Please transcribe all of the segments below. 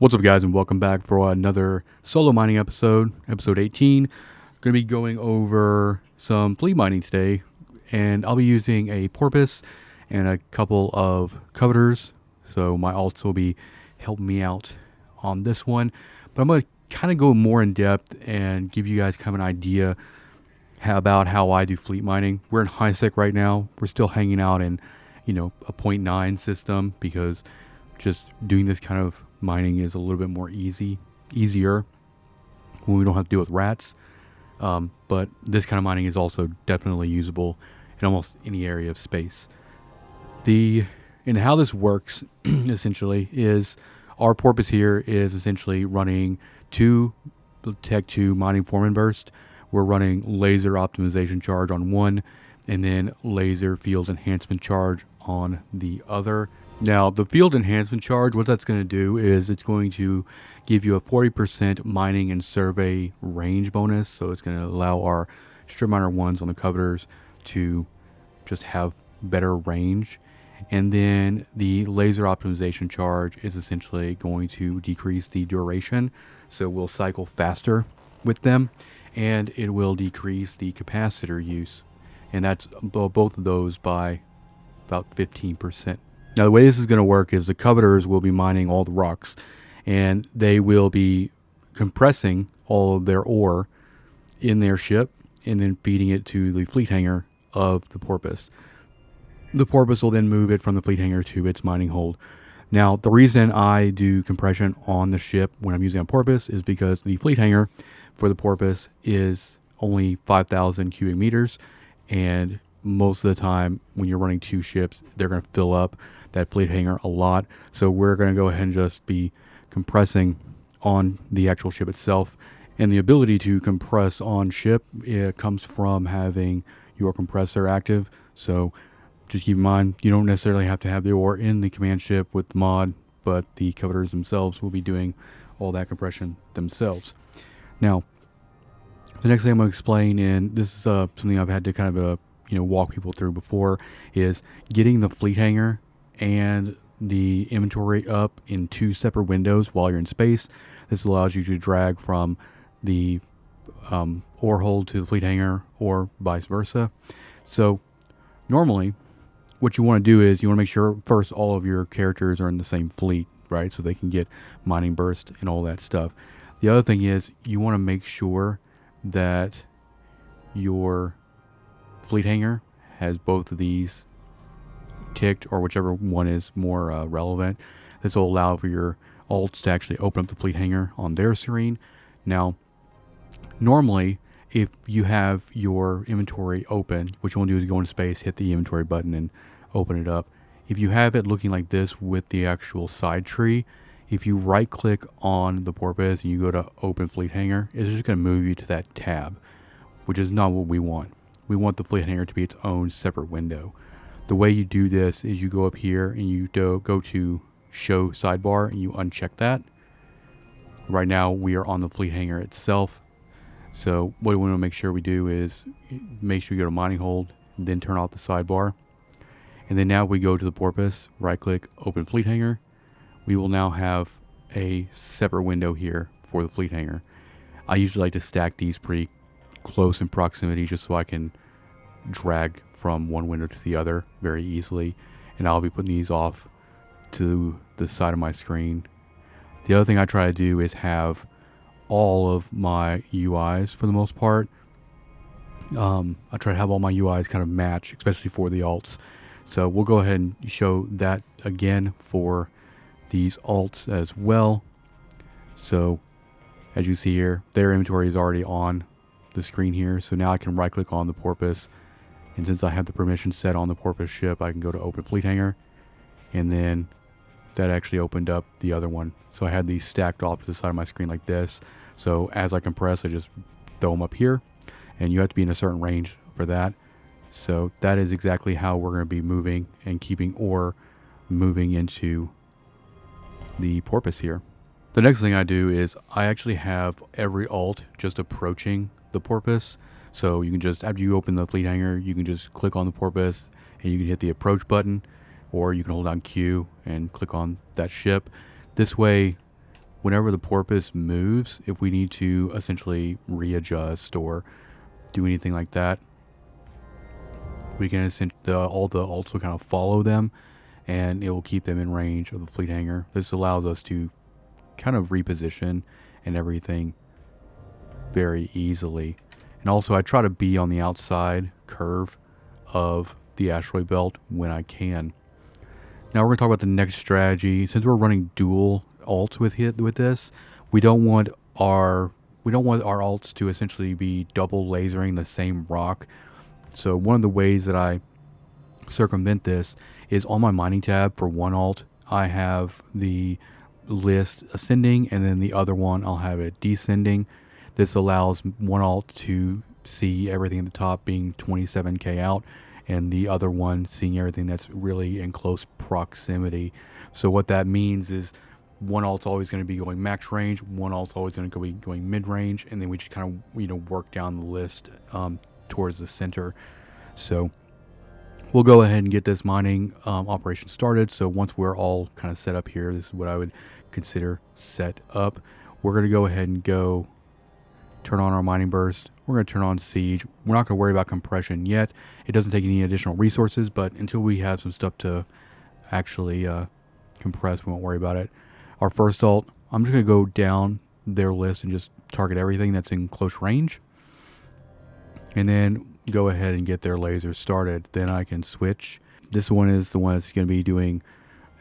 What's up, guys, and welcome back for another solo mining episode, episode 18. Going to be going over some fleet mining today, and I'll be using a Porpoise and a couple of Covetors, so my alts will be helping me out on this one. But I'm going to kind of go more in depth and give you guys kind of an idea about how I do fleet mining. We're in high sec right now. We're still hanging out in, a 0.9 system because just doing this kind of mining is a little bit more easier when we don't have to deal with rats. But this kind of mining is also definitely usable in almost any area of space. And how this works essentially is our Porpoise here is essentially running two Tech 2 mining Foreman burst. We're running laser optimization charge on one, and then laser field enhancement charge on the other. Now, the field enhancement charge, what that's going to do is it's going to give you a 40% mining and survey range bonus. So it's going to allow our strip miner ones on the Covetors to just have better range. And then the laser optimization charge is essentially going to decrease the duration. So we'll cycle faster with them, and it will decrease the capacitor use. And that's both of those by about 15%. Now, the way this is going to work is the Covetors will be mining all the rocks, and they will be compressing all of their ore in their ship and then feeding it to the fleet hangar of the Porpoise. The Porpoise will then move it from the fleet hangar to its mining hold. Now, the reason I do compression on the ship when I'm using a Porpoise is because the fleet hangar for the Porpoise is only 5,000 cubic meters, and most of the time when you're running two ships, they're going to fill up that fleet hangar a lot. So we're going to go ahead and just be compressing on the actual ship itself. And the ability to compress on ship, it comes from having your compressor active. So just keep in mind, you don't necessarily have to have the ore in the command ship with the mod, but the Covetors themselves will be doing all that compression themselves. Now, the next thing I'm going to explain, and this is something I've had to kind of walk people through before, is getting the fleet hangar and the inventory up in two separate windows while you're in space. This allows you to drag from the ore hold to the fleet hangar or vice versa. So normally what you want to do is you want to make sure first all of your characters are in the same fleet, right? So they can get mining burst and all that stuff. The other thing is you want to make sure that your fleet hangar has both of these ticked, or whichever one is more relevant. This will allow for your alts to actually open up the fleet hangar on their screen. Now, normally, if you have your inventory open, what you want to do is go into space, hit the inventory button, and open it up. If you have it looking like this with the actual side tree, if you right-click on the Porpoise and you go to Open Fleet Hangar, it's just going to move you to that tab, which is not what we want. We want the fleet hangar to be its own separate window. The way you do this is you go up here and you go to Show Sidebar and you uncheck that. Right now we are on the fleet hangar itself. So what we want to make sure we do is make sure you go to Mining Hold, then turn off the sidebar. And then now we go to the Porpoise, right click, Open Fleet Hangar. We will now have a separate window here for the fleet hangar. I usually like to stack these pretty close in proximity just so I can drag from one window to the other very easily, and I'll be putting these off to the side of my screen. The other thing I try to do is have all of my UIs for the most part. I try to have all my UIs kind of match, especially for the alts. So we'll go ahead and show that again for these alts as well. So as you see here, their inventory is already on the screen here. So now I can right click on the Porpoise, and since I have the permission set on the Porpoise ship, I can go to Open Fleet Hangar, and then that actually opened up the other one. So I had these stacked off to the side of my screen like this. So as I compress, I just throw them up here, and you have to be in a certain range for that. So that is exactly how we're going to be moving and keeping ore moving into the Porpoise here. The next thing I do is I actually have every alt just approaching the Porpoise. So you can just, after you open the fleet hangar, you can just click on the Porpoise and you can hit the approach button, or you can hold down Q and click on that ship. This way whenever the Porpoise moves, if we need to essentially readjust or do anything like that, we can all the alts will kind of follow them, and it will keep them in range of the fleet hangar. This allows us to kind of reposition and everything very easily. And also, I try to be on the outside curve of the asteroid belt when I can. Now we're going to talk about the next strategy. Since we're running dual alts with this, we don't want our alts to essentially be double lasering the same rock. So one of the ways that I circumvent this is on my mining tab for one alt, I have the list ascending, and then the other one I'll have it descending. This allows one alt to see everything at the top being 27k out, and the other one seeing everything that's really in close proximity. So what that means is one alt's always going to be going max range, one alt's always going to be going mid range, and then we just kind of work down the list towards the center. So we'll go ahead and get this mining operation started. So once we're all kind of set up here, this is what I would consider set up. We're going to go ahead and turn on our mining burst. We're going to turn on siege. We're not going to worry about compression yet. It doesn't take any additional resources, but until we have some stuff to actually compress, we won't worry about it. Our first alt, I'm just going to go down their list and just target everything that's in close range, and then go ahead and get their lasers started. Then I can switch. This one is the one that's going to be doing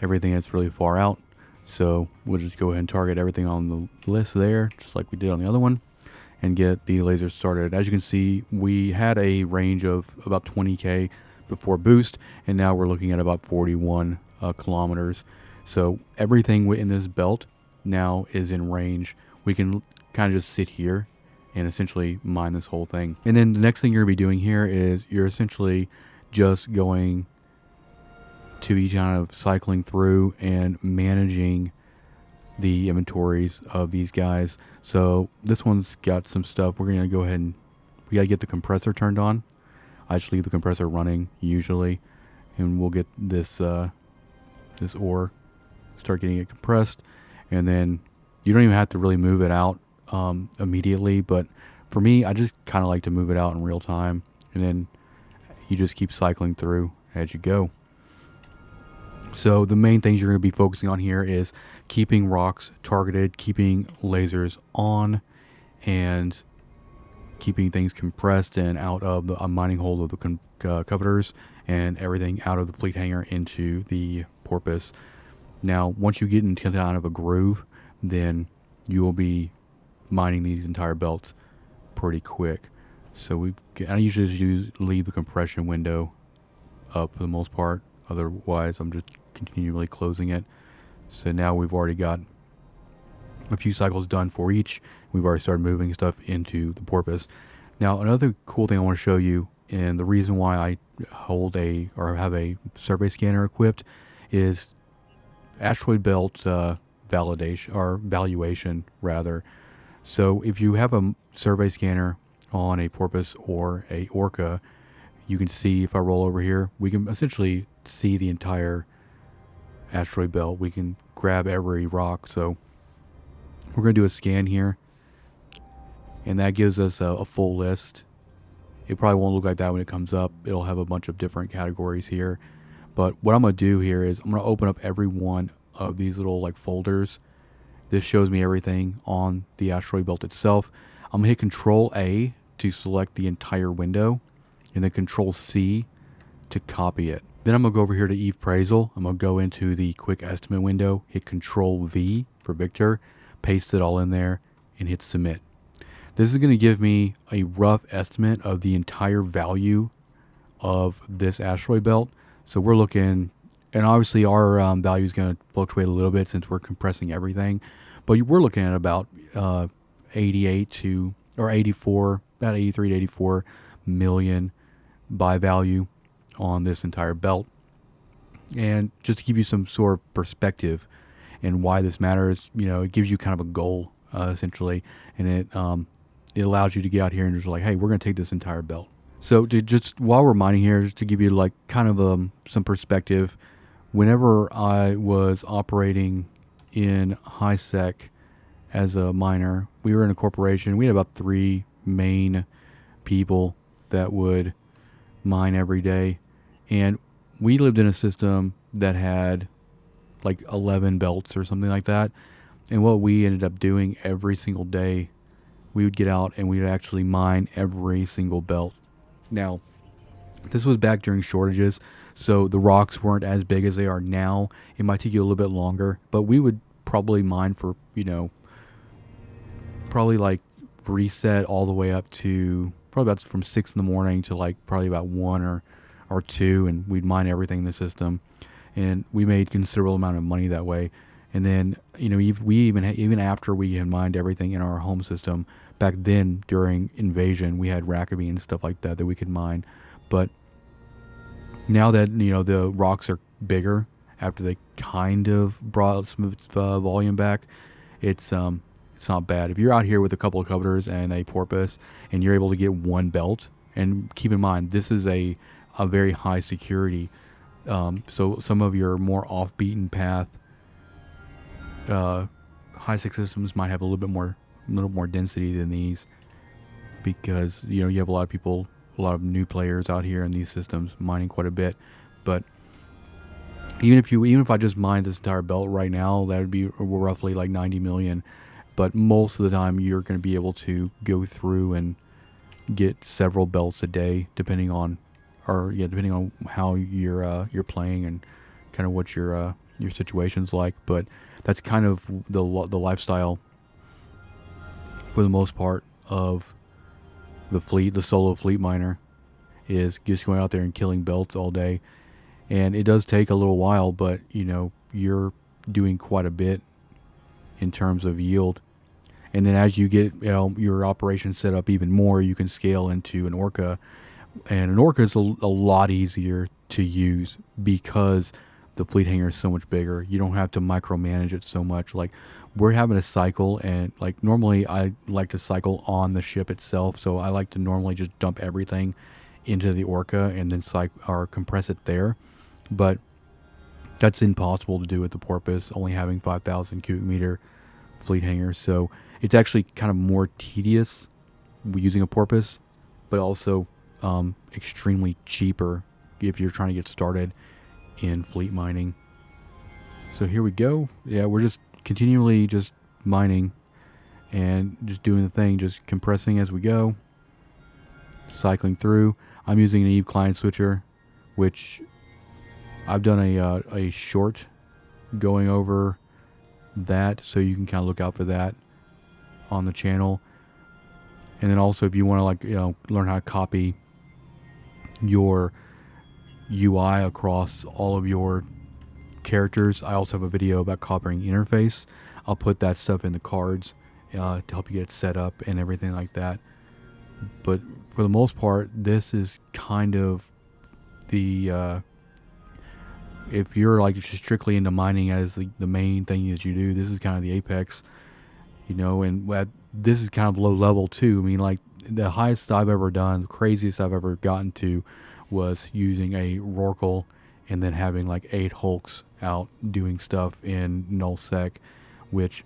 everything that's really far out. So we'll just go ahead and target everything on the list there, just like we did on the other one, and get the lasers started. As you can see, we had a range of about 20k before boost, and now we're looking at about 41 kilometers. So everything in this belt now is in range. We can kind of just sit here and essentially mine this whole thing. And then the next thing you're going to be doing here is you're essentially just going to be kind of cycling through and managing the inventories of these guys. So this one's got some stuff. We're going to go ahead and we got to get the compressor turned on. I just leave the compressor running usually, and we'll get this this ore, start getting it compressed, and then you don't even have to really move it out immediately, but for me, I just kind of like to move it out in real time, and then you just keep cycling through as you go. So the main things you're going to be focusing on here is keeping rocks targeted, keeping lasers on, and keeping things compressed and out of the mining hole of the Covetors, and everything out of the fleet hangar into the Porpoise. Now, once you get into kind of a groove, then you will be mining these entire belts pretty quick. So I usually just leave the compression window up for the most part. Otherwise, I'm just continually closing it. So now we've already got a few cycles done for each. We've already started moving stuff into the Porpoise. Now, another cool thing I want to show you, and the reason why I have a survey scanner equipped, is asteroid belt validation, or valuation rather. So if you have a survey scanner on a Porpoise or a Orca, you can see, if I roll over here, we can essentially see the entire asteroid belt. We can grab every rock. So we're going to do a scan here, and that gives us a full list. It probably won't look like that when it comes up. It'll have a bunch of different categories here. But what I'm going to do here is I'm going to open up every one of these little like folders. This shows me everything on the asteroid belt itself. I'm going to hit Control A to select the entire window, and then Control C to copy it. Then I'm going to go over here to appraisal. I'm going to go into the quick estimate window, hit Control V for Victor, paste it all in there, and hit submit. This is going to give me a rough estimate of the entire value of this asteroid belt. So we're looking, and obviously our value is going to fluctuate a little bit since we're compressing everything, but we're looking at about 83 to 84 million buy value on this entire belt. And just to give you some sort of perspective and why this matters, it gives you kind of a goal essentially, and it allows you to get out here and just like, hey, we're going to take this entire belt. So just while we're mining here, just to give you like kind of some perspective, whenever I was operating in high sec as a miner. We were in a corporation. We had about 3 main people that would mine every day, and we lived in a system that had like 11 belts or something like that. And what we ended up doing every single day, we would get out and we would actually mine every single belt. Now, this was back during shortages, so the rocks weren't as big as they are now. It might take you a little bit longer, but we would probably mine for, probably like reset all the way up to probably about from 6 in the morning to like probably about 1 or 2, and we'd mine everything in the system. And we made considerable amount of money that way. And then, we even after we had mined everything in our home system, back then during invasion, we had Rackaby and stuff like that we could mine. But now that, the rocks are bigger, after they kind of brought some of its volume back, it's not bad. If you're out here with a couple of Covetors and a Porpoise and you're able to get 1 belt, and keep in mind, this is a very high security. So some of your more off-beaten path high-sec systems might have a little more density than these, because you have a lot of people, a lot of new players out here in these systems mining quite a bit. But even if I just mined this entire belt right now, that would be roughly like 90 million. But most of the time, you're going to be able to go through and get several belts a day, depending on how you're playing and kind of what your situation's like. But that's kind of the lifestyle for the most part of the solo fleet miner, is just going out there and killing belts all day. And it does take a little while, but you're doing quite a bit in terms of yield. And then as you get your operation set up even more, you can scale into an Orca. And an Orca is a lot easier to use because the fleet hangar is so much bigger. You don't have to micromanage it so much. Like, we're having a cycle, and like normally I like to cycle on the ship itself. So I like to normally just dump everything into the Orca and then compress it there. But that's impossible to do with the Porpoise, only having 5,000 cubic meter fleet hangar. So it's actually kind of more tedious using a Porpoise, but also extremely cheaper if you're trying to get started in fleet mining. So here we go. Yeah, we're just continually just mining and just doing the thing, just compressing as we go, cycling through. I'm using an Eve client switcher, which I've done a short going over that, so you can kind of look out for that on the channel. And then also, if you want to learn how to copy your UI across all of your characters, I also have a video about copying interface. I'll put that stuff in the cards to help you get it set up and everything like that. But for the most part, this is kind of the if you're like just strictly into mining as the main thing that you do, this is kind of the apex, and this is kind of low level too. I mean, like, the highest I've ever done, the craziest I've ever gotten to, was using a Rorqual and then having like 8 Hulks out doing stuff in nullsec, which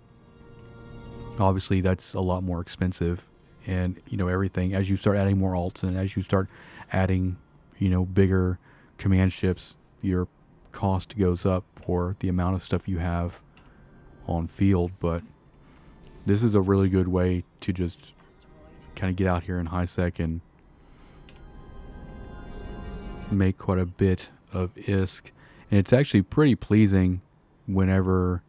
obviously that's a lot more expensive. And everything, as you start adding more alts and as you start adding bigger command ships, your cost goes up for the amount of stuff you have on field. But this is a really good way to just kind of get out here in high sec and make quite a bit of ISK. And it's actually pretty pleasing whenever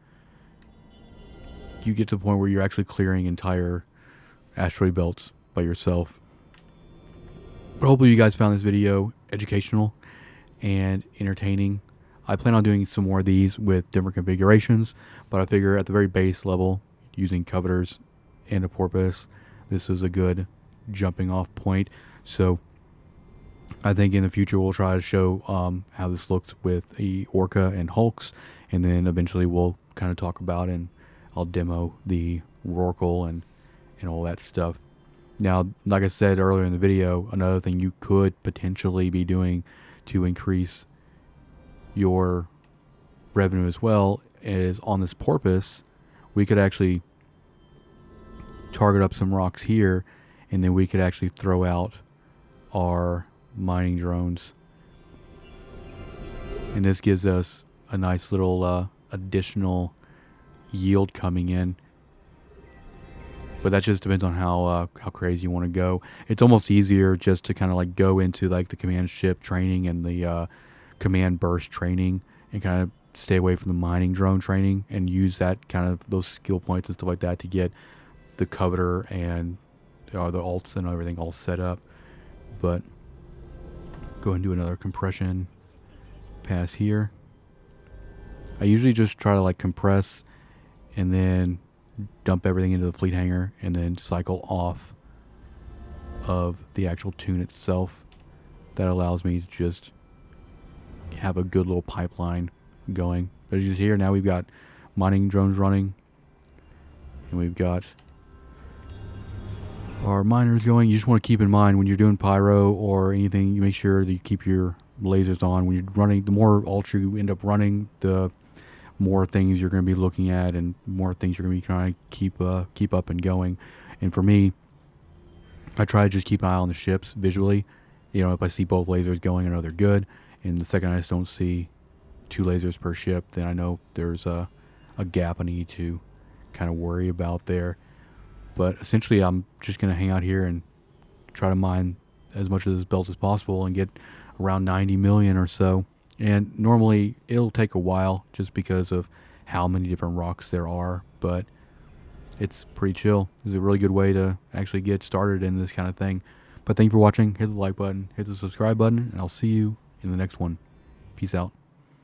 you get to the point where you're actually clearing entire asteroid belts by yourself. But hopefully you guys found this video educational and entertaining. I plan on doing some more of these with different configurations, but I figure at the very base level, using Covetors and a Porpoise, this is a good jumping off point. So I think in the future we'll try to show how this looks with the Orca and Hulks, and then eventually we'll kind of talk about, and I'll demo the Rorqual and all that stuff. Now, like I said earlier in the video, another thing you could potentially be doing to increase your revenue as well is on this Porpoise, we could actually target up some rocks here, and then we could actually throw out our mining drones. And this gives us a nice little additional yield coming in. But that just depends on how crazy you want to go. It's almost easier just to kind of like go into like the command ship training and the command burst training, and kind of stay away from the mining drone training, and use that kind of those skill points and stuff like that to get the Covetor and the alts and everything all set up. But go ahead and do another compression pass here. I usually just try to like compress and then dump everything into the fleet hangar, and then cycle off of the actual tune itself. That allows me to just have a good little pipeline going. But as you see here, now we've got mining drones running, and we've got our miners going. You just want to keep in mind when you're doing pyro or anything, you make sure that you keep your lasers on. When you're running, the more ultra you end up running, the more things you're going to be looking at, and more things you're going to be trying to keep up and going. And for me, I try to just keep an eye on the ships visually. You know, if I see both lasers going, I know they're good. And the second I just don't see 2 lasers per ship, then I know there's a gap I need to kind of worry about there. But essentially, I'm just going to hang out here and try to mine as much of this belt as possible and get around 90 million or so. And normally it'll take a while just because of how many different rocks there are, but it's pretty chill. It's a really good way to actually get started in this kind of thing. But thank you for watching. Hit the like button, hit the subscribe button, and I'll see you in the next one. Peace out.